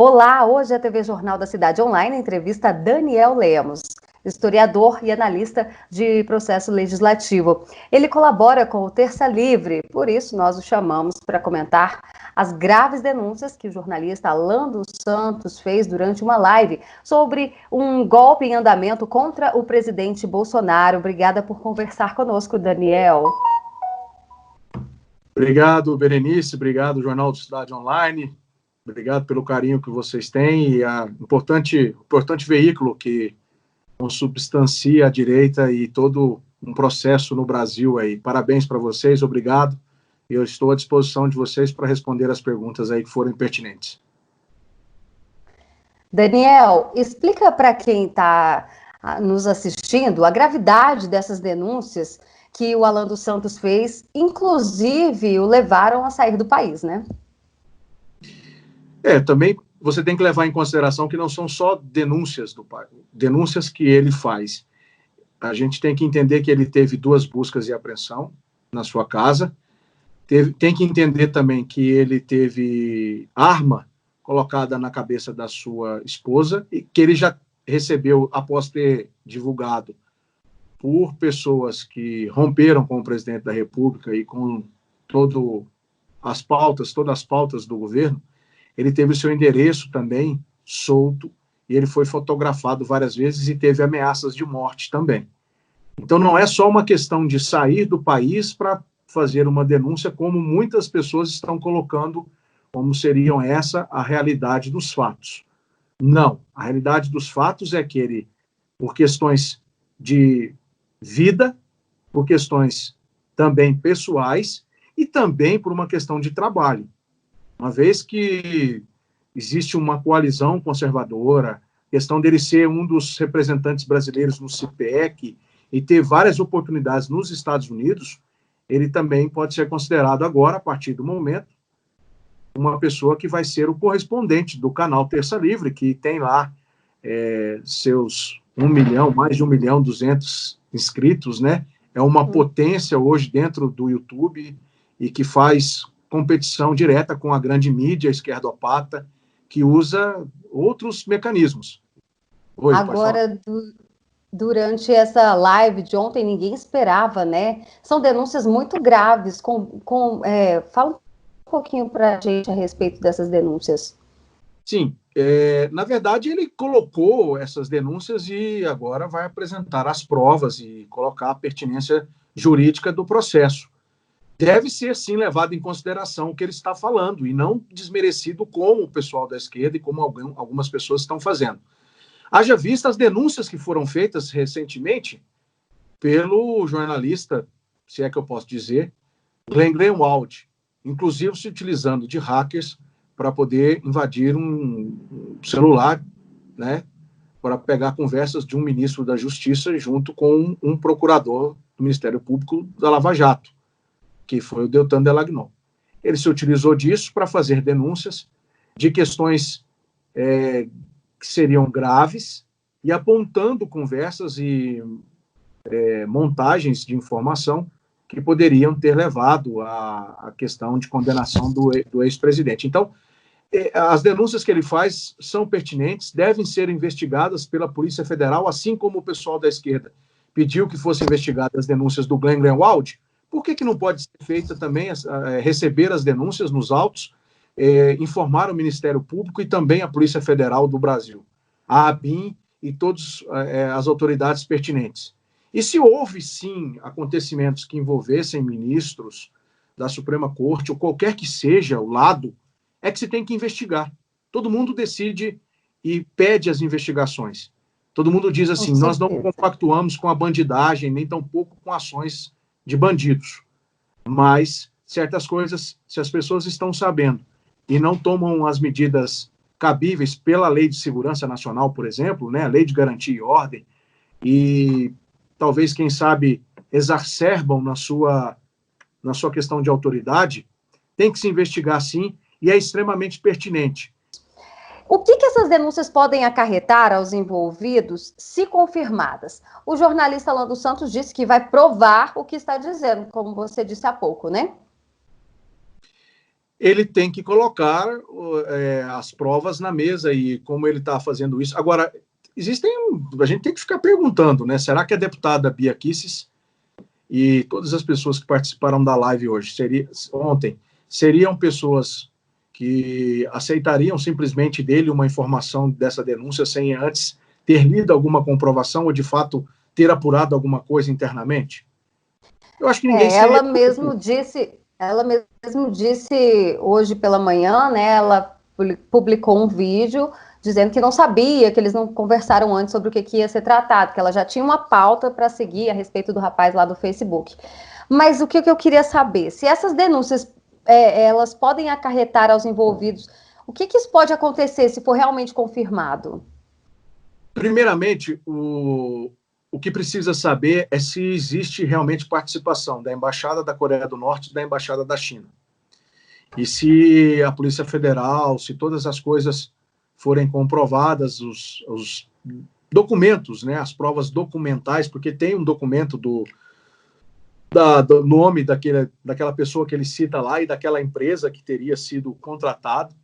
Olá, hoje a TV Jornal da Cidade Online entrevista Daniel Lemos, historiador e analista de processo legislativo. Ele colabora com o Terça Livre, por isso nós o chamamos para comentar as graves denúncias que o jornalista Alan dos Santos fez durante uma live sobre um golpe em andamento contra o presidente Bolsonaro. Obrigada por conversar conosco, Daniel. Obrigado, Berenice, obrigado, Jornal da Cidade Online. Obrigado pelo carinho que vocês têm e a importante veículo que consubstancia a direita e todo um processo no Brasil aí. Parabéns para vocês, obrigado. Eu estou à disposição de vocês para responder as perguntas aí que forem pertinentes. Daniel, explica para quem está nos assistindo a gravidade dessas denúncias que o Alan dos Santos fez, inclusive o levaram a sair do país, né? Também você tem que levar em consideração que não são só denúncias denúncias que ele faz. A gente tem que entender que ele teve 2 buscas e apreensão na sua casa. Tem que entender também que ele teve arma colocada na cabeça da sua esposa e que ele já recebeu, após ter divulgado por pessoas que romperam com o presidente da República e com todas as pautas do governo, ele teve o seu endereço também solto e ele foi fotografado várias vezes e teve ameaças de morte também. Então não é só uma questão de sair do país para fazer uma denúncia, como muitas pessoas estão colocando, como seriam essa a realidade dos fatos. Não, a realidade dos fatos é que ele, por questões de vida, por questões também pessoais e também por uma questão de trabalho. Uma vez que existe uma coalizão conservadora, questão dele ser um dos representantes brasileiros no CIPEC e ter várias oportunidades nos Estados Unidos, ele também pode ser considerado agora, a partir do momento, uma pessoa que vai ser o correspondente do canal Terça Livre, que tem lá seus 1 milhão, mais de 1.200.000 inscritos, né? É uma potência hoje dentro do YouTube e que faz competição direta com a grande mídia esquerdopata, que usa outros mecanismos. Oi, agora, durante essa live de ontem, ninguém esperava, né? São denúncias muito graves. Fala um pouquinho para a gente a respeito dessas denúncias. Sim, na verdade, ele colocou essas denúncias e agora vai apresentar as provas e colocar a pertinência jurídica do processo. Deve ser, sim, levado em consideração o que ele está falando e não desmerecido como o pessoal da esquerda e como algumas pessoas estão fazendo. Haja vista as denúncias que foram feitas recentemente pelo jornalista, se é que eu posso dizer, Glenn Greenwald, inclusive se utilizando de hackers para poder invadir um celular, né, para pegar conversas de um ministro da Justiça junto com um procurador do Ministério Público da Lava Jato, que foi o Deltan Dallagnol. Ele se utilizou disso para fazer denúncias de questões que seriam graves e apontando conversas e montagens de informação que poderiam ter levado à questão de condenação do ex-presidente. Então, as denúncias que ele faz são pertinentes, devem ser investigadas pela Polícia Federal, assim como o pessoal da esquerda pediu que fossem investigadas as denúncias do Glenn Greenwald. Por que não pode ser feita também, receber as denúncias nos autos, informar o Ministério Público e também a Polícia Federal do Brasil, a ABIN e todas as autoridades pertinentes? E se houve, sim, acontecimentos que envolvessem ministros da Suprema Corte, ou qualquer que seja o lado, é que se tem que investigar. Todo mundo decide e pede as investigações. Todo mundo diz assim, nós não compactuamos com a bandidagem, nem tampouco com ações de bandidos. Mas certas coisas, se as pessoas estão sabendo e não tomam as medidas cabíveis pela Lei de Segurança Nacional, por exemplo, né, a Lei de Garantia e Ordem, e talvez, quem sabe, exacerbam na sua questão de autoridade, tem que se investigar sim, e é extremamente pertinente. O que essas denúncias podem acarretar aos envolvidos, se confirmadas? O jornalista Alan dos Santos disse que vai provar o que está dizendo, como você disse há pouco, né? ele tem que colocar as provas na mesa e como ele está fazendo isso. Agora, a gente tem que ficar perguntando, né? Será que a deputada Bia Kicis e todas as pessoas que participaram da live hoje, ontem, seriam pessoas que aceitariam simplesmente dele uma informação dessa denúncia sem antes ter lido alguma comprovação ou, de fato, ter apurado alguma coisa internamente? Eu acho que ninguém seria... Ela mesmo disse hoje pela manhã, né, ela publicou um vídeo dizendo que não sabia, que eles não conversaram antes sobre o que ia ser tratado, que ela já tinha uma pauta para seguir a respeito do rapaz lá do Facebook. Mas o que eu queria saber, se essas denúncias elas podem acarretar aos envolvidos, o que isso pode acontecer se for realmente confirmado? Primeiramente, o que precisa saber é se existe realmente participação da Embaixada da Coreia do Norte e da Embaixada da China. E se a Polícia Federal, se todas as coisas forem comprovadas, os documentos, né, as provas documentais, porque tem um documento do nome daquela pessoa que ele cita lá e daquela empresa que teria sido contratado.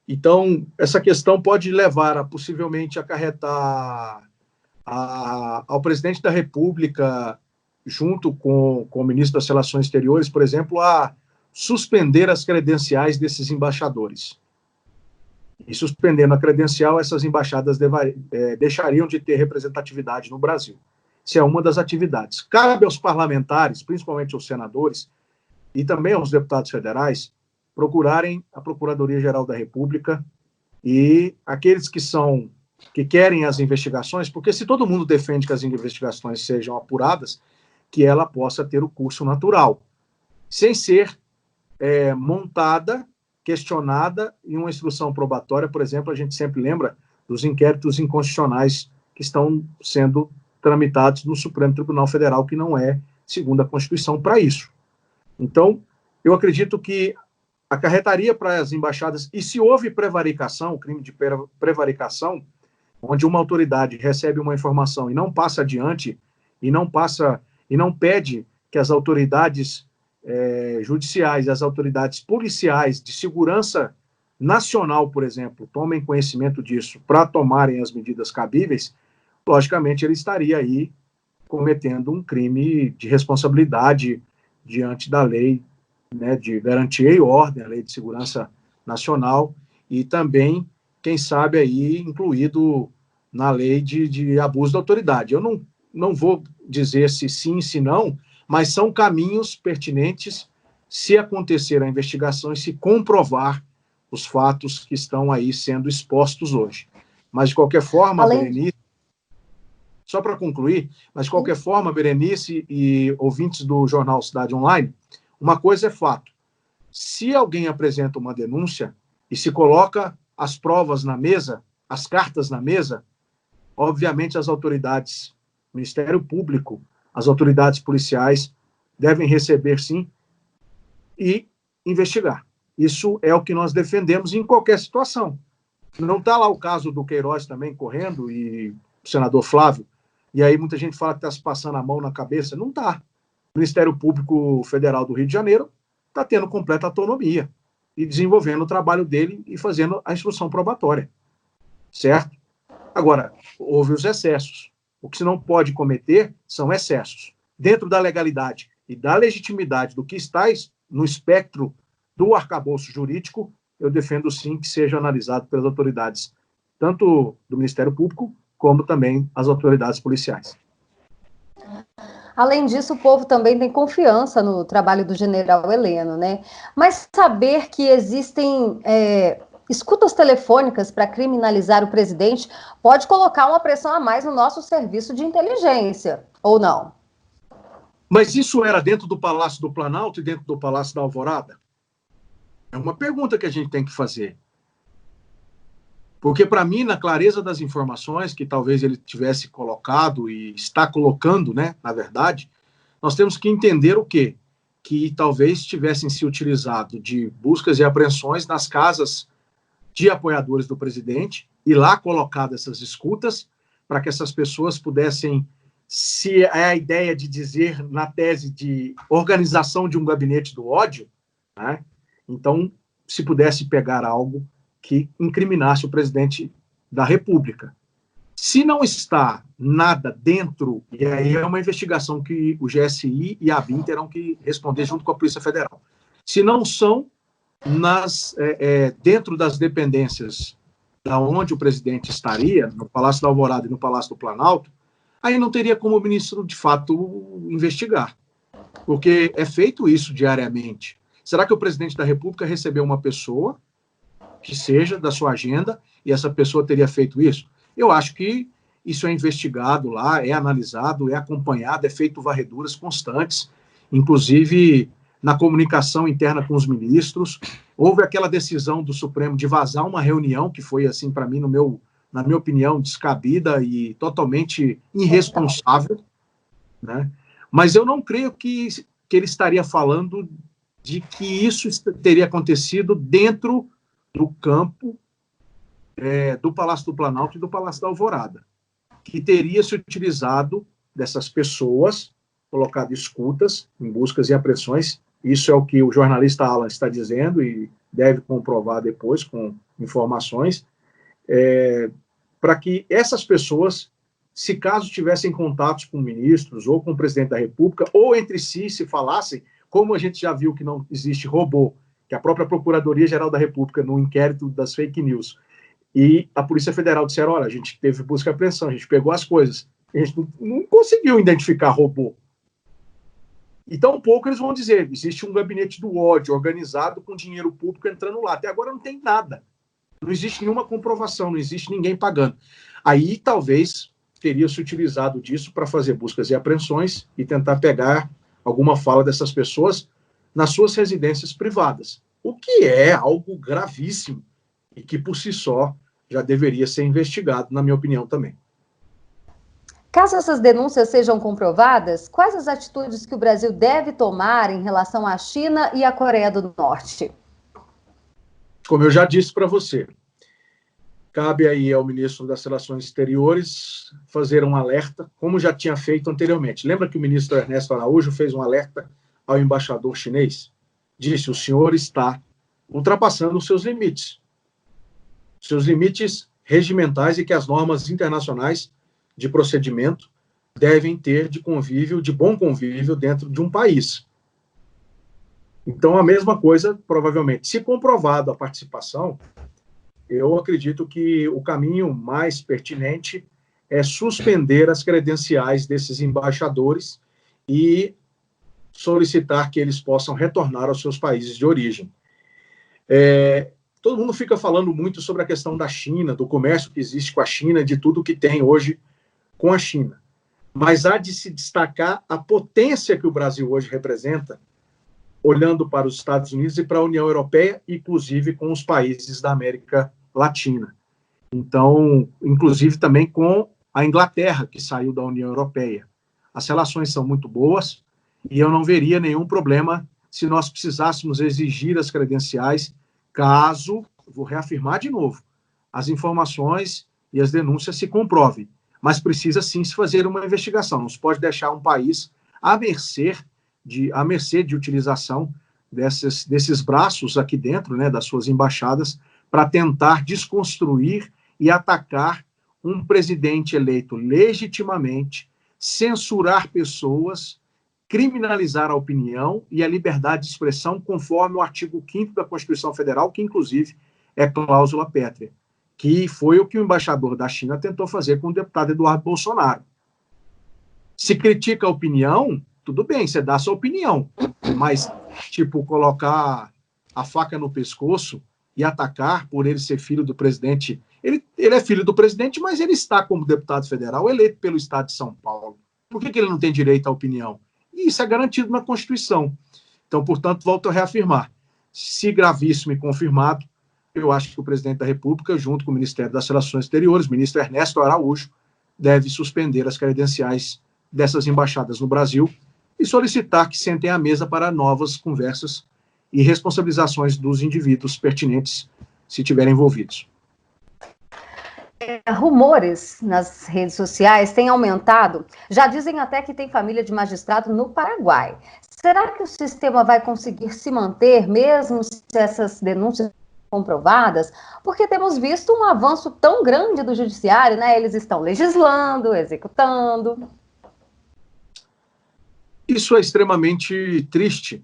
Então, essa questão pode levar a possivelmente acarretar ao presidente da República, junto com o ministro das Relações Exteriores, por exemplo, a suspender as credenciais desses embaixadores. E suspendendo a credencial, essas embaixadas deixariam de ter representatividade no Brasil. Isso é uma das atividades. Cabe aos parlamentares, principalmente aos senadores, e também aos deputados federais, procurarem a Procuradoria-Geral da República e aqueles que querem as investigações, porque se todo mundo defende que as investigações sejam apuradas, que ela possa ter o curso natural, sem ser montada, questionada em uma instrução probatória. Por exemplo, a gente sempre lembra dos inquéritos inconstitucionais que estão sendo tramitados no Supremo Tribunal Federal, que não é, segundo a Constituição, para isso. Então, eu acredito que acarretaria para as embaixadas, e se houve prevaricação, crime de prevaricação, onde uma autoridade recebe uma informação e não passa adiante, e não pede que as autoridades judiciais, as autoridades policiais de segurança nacional, por exemplo, tomem conhecimento disso para tomarem as medidas cabíveis, logicamente ele estaria aí cometendo um crime de responsabilidade diante da lei, né, de garantia e ordem, a Lei de Segurança Nacional, e também, quem sabe, aí incluído na lei de abuso da autoridade. Eu não vou dizer se sim, se não, mas são caminhos pertinentes se acontecer a investigação e se comprovar os fatos que estão aí sendo expostos hoje. Mas, de qualquer forma, Berenice, só para concluir, mas de qualquer forma, Berenice e ouvintes do jornal Cidade Online, uma coisa é fato: se alguém apresenta uma denúncia e se coloca as provas na mesa, as cartas na mesa, obviamente as autoridades, Ministério Público, as autoridades policiais devem receber, sim, e investigar. Isso é o que nós defendemos em qualquer situação. Não está lá o caso do Queiroz também correndo, e o senador Flávio, e aí muita gente fala que está se passando a mão na cabeça. Não está. O Ministério Público Federal do Rio de Janeiro está tendo completa autonomia e desenvolvendo o trabalho dele e fazendo a instrução probatória. Certo? Agora, houve os excessos. O que se não pode cometer são excessos. Dentro da legalidade e da legitimidade do que está no espectro do arcabouço jurídico, eu defendo sim que seja analisado pelas autoridades, tanto do Ministério Público, como também as autoridades policiais. Além disso, o povo também tem confiança no trabalho do general Heleno, né? Mas saber que existem escutas telefônicas para criminalizar o presidente pode colocar uma pressão a mais no nosso serviço de inteligência, ou não? Mas isso era dentro do Palácio do Planalto e dentro do Palácio da Alvorada? É uma pergunta que a gente tem que fazer. Porque, para mim, na clareza das informações que talvez ele tivesse colocado e está colocando, né, na verdade, nós temos que entender o quê? Que talvez tivessem se utilizado de buscas e apreensões nas casas de apoiadores do presidente e lá colocado essas escutas para que essas pessoas pudessem, se é a ideia de dizer na tese de organização de um gabinete do ódio, né? Então, se pudesse pegar algo que incriminasse o presidente da República. Se não está nada dentro, e aí é uma investigação que o GSI e a ABIN terão que responder junto com a Polícia Federal. Se não são dentro das dependências da onde o presidente estaria, no Palácio da Alvorada e no Palácio do Planalto, aí não teria como o ministro, de fato, investigar. Porque é feito isso diariamente. Será que o presidente da República recebeu uma pessoa que seja da sua agenda e essa pessoa teria feito isso? Eu acho que isso é investigado lá, é analisado, é acompanhado, é feito varreduras constantes, inclusive na comunicação interna com os ministros. Houve aquela decisão do Supremo de vazar uma reunião que foi, assim, para mim, na minha opinião, descabida e totalmente irresponsável, né? Mas eu não creio que ele estaria falando de que isso teria acontecido dentro do campo do Palácio do Planalto e do Palácio da Alvorada, que teria se utilizado dessas pessoas, colocado escutas em buscas e apreensões. Isso é o que o jornalista Alan está dizendo e deve comprovar depois com informações, para que essas pessoas, se caso tivessem contatos com ministros ou com o presidente da República, ou entre si se falassem, como a gente já viu que não existe robô, que a própria Procuradoria-Geral da República, no inquérito das fake news, e a Polícia Federal disseram, olha, a gente teve busca e apreensão, a gente pegou as coisas, a gente não conseguiu identificar robô. E tampouco eles vão dizer, existe um gabinete do ódio organizado com dinheiro público entrando lá. Até agora não tem nada. Não existe nenhuma comprovação, não existe ninguém pagando. Aí talvez teria se utilizado disso para fazer buscas e apreensões e tentar pegar alguma fala dessas pessoas nas suas residências privadas, o que é algo gravíssimo e que, por si só, já deveria ser investigado, na minha opinião, também. Caso essas denúncias sejam comprovadas, quais as atitudes que o Brasil deve tomar em relação à China e à Coreia do Norte? Como eu já disse para você, cabe aí ao ministro das Relações Exteriores fazer um alerta, como já tinha feito anteriormente. Lembra que o ministro Ernesto Araújo fez um alerta ao embaixador chinês? Disse, o senhor está ultrapassando os seus limites regimentais e que as normas internacionais de procedimento devem ter de convívio, de bom convívio dentro de um país. Então, a mesma coisa, provavelmente, se comprovado a participação, eu acredito que o caminho mais pertinente é suspender as credenciais desses embaixadores e solicitar que eles possam retornar aos seus países de origem. Todo mundo fica falando muito sobre a questão da China, do comércio que existe com a China, de tudo que tem hoje com a China. Mas há de se destacar a potência que o Brasil hoje representa, olhando para os Estados Unidos e para a União Europeia, inclusive com os países da América Latina. Então, inclusive também com a Inglaterra, que saiu da União Europeia. As relações são muito boas e eu não veria nenhum problema se nós precisássemos exigir as credenciais, caso, vou reafirmar de novo, as informações e as denúncias se comprovem. Mas precisa sim se fazer uma investigação. Não se pode deixar um país à mercê de utilização desses braços aqui dentro, né, das suas embaixadas, para tentar desconstruir e atacar um presidente eleito legitimamente, censurar pessoas, criminalizar a opinião e a liberdade de expressão, conforme o artigo 5º da Constituição Federal, que inclusive é cláusula pétrea, que foi o que o embaixador da China tentou fazer com o deputado Eduardo Bolsonaro. Se critica a opinião, tudo bem, você dá a sua opinião, mas, tipo, colocar a faca no pescoço e atacar por ele ser filho do presidente. Ele é filho do presidente, mas ele está como deputado federal eleito pelo estado de São Paulo. Por que ele não tem direito à opinião? E isso é garantido na Constituição. Então, portanto, volto a reafirmar. Se gravíssimo e confirmado, eu acho que o presidente da República, junto com o Ministério das Relações Exteriores, o ministro Ernesto Araújo, deve suspender as credenciais dessas embaixadas no Brasil e solicitar que sentem à mesa para novas conversas e responsabilizações dos indivíduos pertinentes, se estiverem envolvidos. Rumores nas redes sociais têm aumentado. Já dizem até que tem família de magistrado no Paraguai. Será que o sistema vai conseguir se manter, mesmo se essas denúncias comprovadas? Porque temos visto um avanço tão grande do judiciário, né? Eles estão legislando, executando. Isso é extremamente triste.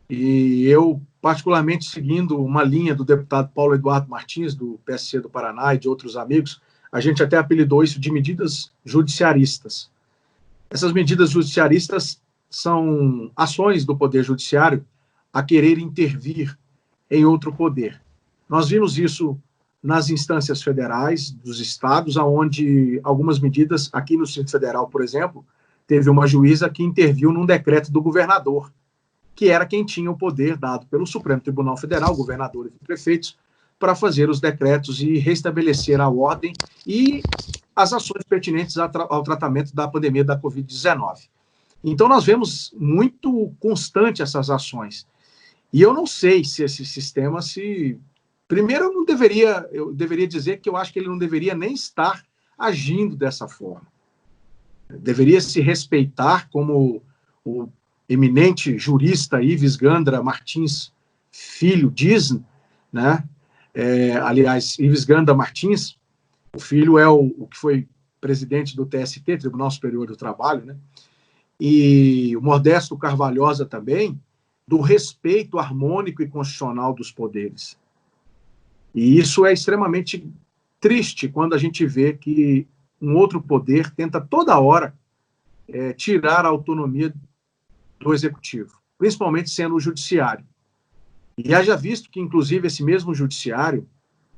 E eu, particularmente, seguindo uma linha do deputado Paulo Eduardo Martins, do PSC do Paraná, e de outros amigos, a gente até apelidou isso de medidas judiciaristas. Essas medidas judiciaristas são ações do Poder Judiciário a querer intervir em outro poder. Nós vimos isso nas instâncias federais dos estados, onde algumas medidas, aqui no Distrito Federal, por exemplo, teve uma juíza que interviu num decreto do governador, que era quem tinha o poder dado pelo Supremo Tribunal Federal, governadores e prefeitos, para fazer os decretos e restabelecer a ordem e as ações pertinentes ao tratamento da pandemia da Covid-19. Então, nós vemos muito constante essas ações. E eu não sei se esse sistema se... Primeiro, eu deveria dizer que eu acho que ele não deveria nem estar agindo dessa forma. Deveria se respeitar como o eminente jurista Ives Gandra Martins Filho diz, né? Aliás, Ives Gandra Martins, o filho é o que foi presidente do TST, Tribunal Superior do Trabalho, né? E o Modesto Carvalhosa também, do respeito harmônico e constitucional dos poderes. E isso é extremamente triste quando a gente vê que um outro poder tenta toda hora tirar a autonomia do executivo, principalmente sendo o judiciário. E haja visto que, inclusive, esse mesmo judiciário,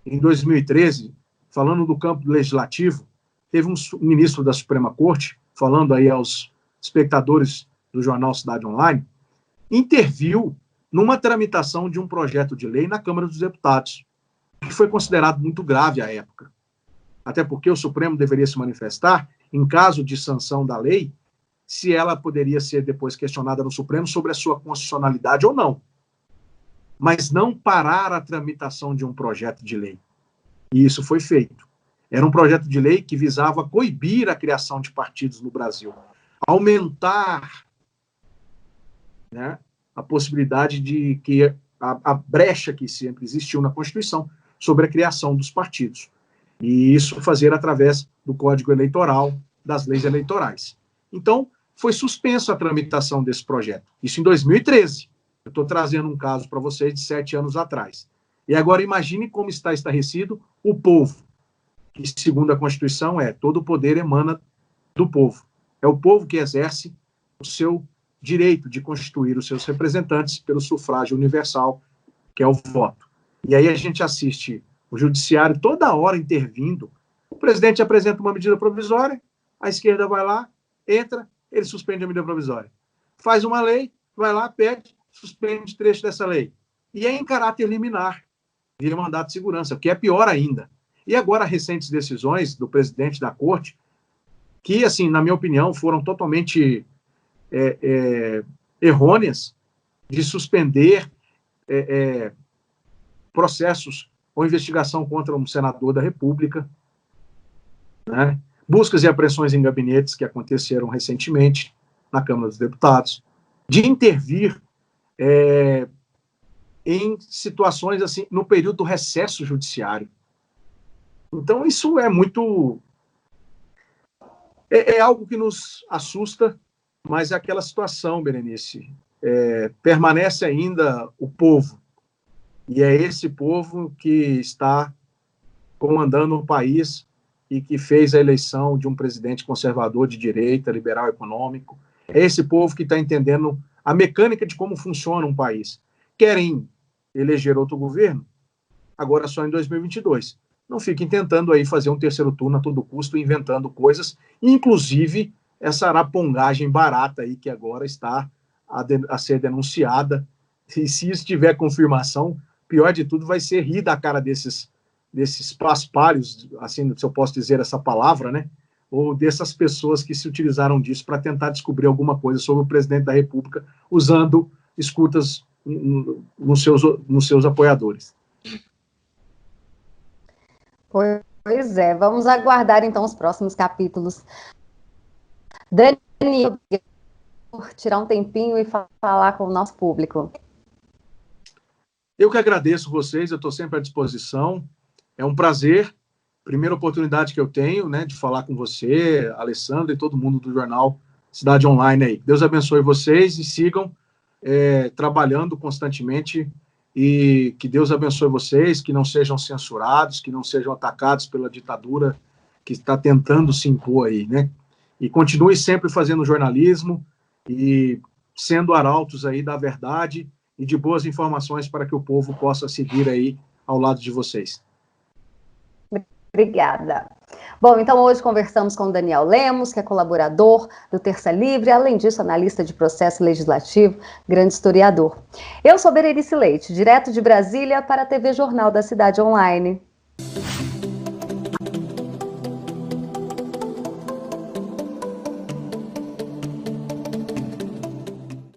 em 2013, falando do campo legislativo, teve um ministro da Suprema Corte, falando aí aos espectadores do jornal Cidade Online, interviu numa tramitação de um projeto de lei na Câmara dos Deputados, que foi considerado muito grave à época. Até porque o Supremo deveria se manifestar, em caso de sanção da lei, se ela poderia ser depois questionada no Supremo sobre a sua constitucionalidade ou não. Mas não parar a tramitação de um projeto de lei. E isso foi feito. Era um projeto de lei que visava coibir a criação de partidos no Brasil, aumentar, né, a possibilidade de que a brecha que sempre existiu na Constituição sobre a criação dos partidos. E isso fazer através do Código Eleitoral, das leis eleitorais. Então, foi suspenso a tramitação desse projeto. Isso em 2013. Eu estou trazendo um caso para vocês de 7 anos atrás. E agora imagine como está estarrecido o povo, que segundo a Constituição todo o poder emana do povo. É o povo que exerce o seu direito de constituir os seus representantes pelo sufrágio universal, que é o voto. E aí a gente assiste o judiciário toda hora intervindo. O presidente apresenta uma medida provisória, a esquerda vai lá, entra, ele suspende a medida provisória. Faz uma lei, vai lá, pede, suspende trecho dessa lei. E é em caráter liminar, via mandato de segurança, o que é pior ainda. E agora, recentes decisões do presidente da Corte, que, assim, na minha opinião, foram totalmente errôneas, de suspender processos ou investigação contra um senador da República, né? Buscas e apreensões em gabinetes que aconteceram recentemente na Câmara dos Deputados, de intervir em situações assim no período do recesso judiciário. Então, isso é muito... É algo que nos assusta, mas é aquela situação, Berenice. Permanece ainda o povo, e é esse povo que está comandando o país e que fez a eleição de um presidente conservador de direita, liberal econômico. É esse povo que está entendendo a mecânica de como funciona um país. Querem eleger outro governo, agora só em 2022. Não fiquem tentando aí fazer um terceiro turno a todo custo, inventando coisas, inclusive essa arapongagem barata aí que agora está a ser denunciada. E se isso tiver confirmação, pior de tudo vai ser rir da cara desses paspalhos, assim, se eu posso dizer essa palavra, né? Ou dessas pessoas que se utilizaram disso para tentar descobrir alguma coisa sobre o presidente da República, usando escutas nos seus apoiadores. Pois é, vamos aguardar então os próximos capítulos. Daniel, tirar um tempinho e falar com o nosso público. Eu que agradeço vocês, eu estou sempre à disposição. É um prazer, primeira oportunidade que eu tenho, né, de falar com você, Alessandro e todo mundo do jornal Cidade Online aí. Deus abençoe vocês e sigam trabalhando constantemente, e que Deus abençoe vocês, que não sejam censurados, que não sejam atacados pela ditadura que está tentando se impor aí, né? E continue sempre fazendo jornalismo e sendo arautos aí da verdade e de boas informações para que o povo possa seguir aí ao lado de vocês. Obrigada. Bom, então hoje conversamos com o Daniel Lemos, que é colaborador do Terça Livre, além disso, analista de processo legislativo, grande historiador. Eu sou Berenice Leite, direto de Brasília para a TV Jornal da Cidade Online.